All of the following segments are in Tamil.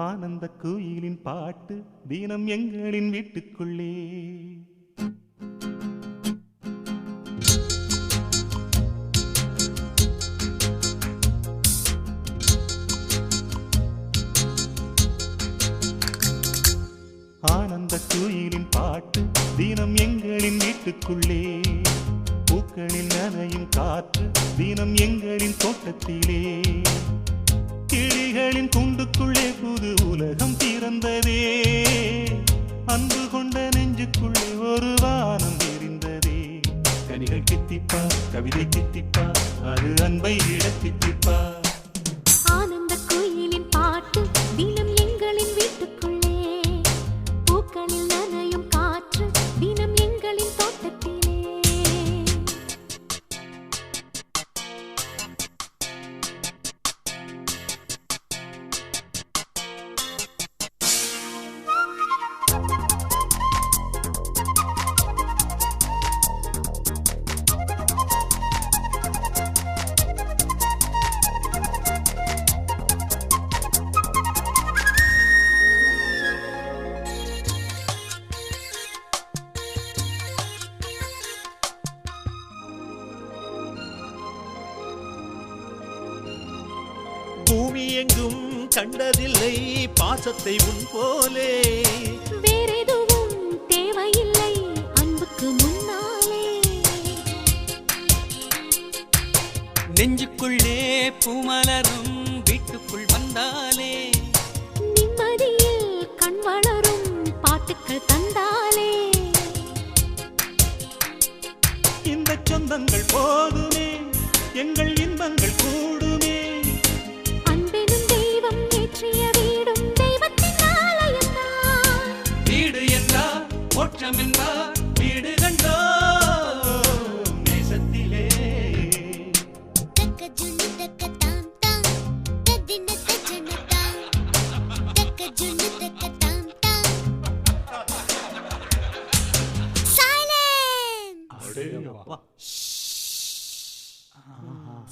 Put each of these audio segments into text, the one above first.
ஆனந்த குயிலின் பாட்டு தினம் எங்களின் வீட்டுக்குள்ளே. ஆனந்த குயிலின் பாட்டு தினம் எங்களின் வீட்டுக்குள்ளே. பூக்களில் நனையும் காற்று தினம் எங்களின் தோட்டத்திலே. கிளிகளின் கூண்டுக்குள்ளே புது உலகம் பிறந்ததே. அன்பு கொண்ட நெஞ்சுக்குள்ளே ஒரு வானம் எரிந்ததே. கனிகள் கித்திப்பா, கவிதை கித்திப்பா, அது அன்பை விட கித்திப்பா. ஆனந்த குயிலின் பாட்டு தினம் எங்களின் வீட்டுக்குள்ளே. பூக்களில் நனையும் காற்று தினம் எங்களின் தோட்டத்திலே. பூமி எங்கும் கண்டதில்லை பாசத்தை உன் போலே. வேறெதுவும் தேவையில்லை அன்புக்கு முன்னாலே. நெஞ்சுக்குள்ளே பூமலரும் வீட்டுக்குள் வந்தாலே. நிம்மதியில் கண் வளரும் பாட்டுக்கள் தந்தாலே. இந்த சொந்தங்கள் போதுமே, எங்கள் இன்பங்கள் கூடுமே. அன்பெனும் தெய்வம் ஏற்றிய வீடும் தெய்வத்தின் ஆலயம்தான். வீடு என்றால் மோட்சம் என்றால் வீடு கண்டோ நேசத்திலே.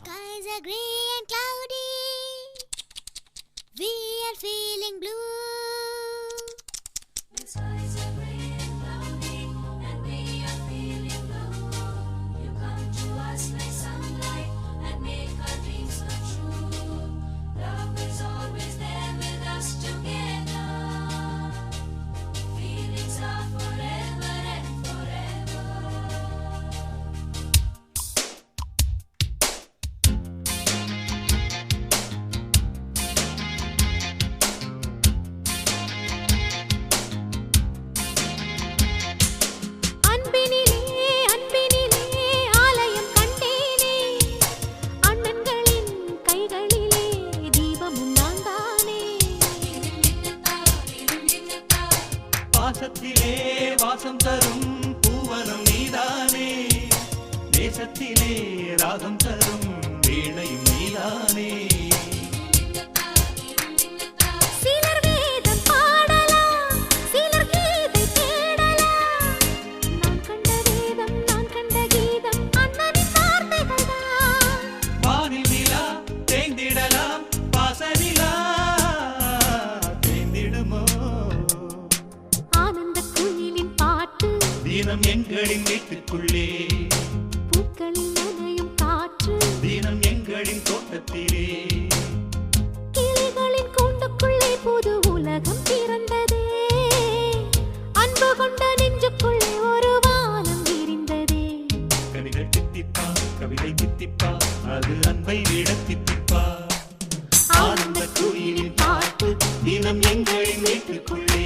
Skies are grey and cloudy. We are feeling blue. The skies are grey and cloudy, and we are feeling blue. You come to us like sunlight and make our dreams come true. Love is always there with us together. Feelings are forever and forever. பாசத்திலே வாசம் தரும் பூவனம் நீதானே. தேசத்திலே ராகம் தரும் வீணையும் நீதானே. சிலர் வேதம் பாடலாம், சிலர் கீதை தேடலாம். நான் கண்ட வேதம், நான் கண்ட கீதம் அண்ணனின் வார்த்தைகள்தான். வானில் நிலா தேய்ந்திடலாம், பாசனிலா தேய்ந்திடுமோ. ஆனந்த குயிலின் பாட்டு தினம் எங்களின் வீட்டுக்குள்ளே. பூக்களில் நனையும் காற்று தினம் எங்களின் தோட்டத்திலே. கிளிகளின் கூண்டுக்குள்ளே புது உலகம் பிறந்ததே. அன்பு கொண்ட நெஞ்சுக்குள்ளே ஒரு வானம் விரிந்ததே. கனிகள் கித்திப்பா, கவிதை கித்திப்பா, அது அன்பை விட கித்திப்பா. ஆனந்த குயிலின் பாட்டு தினம் எங்களின் வீட்டுக்குள்ளே.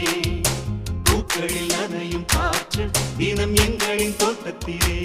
பூக்களில் நனையும் காற்று தினம் எங்களின் தோட்டத்திலே.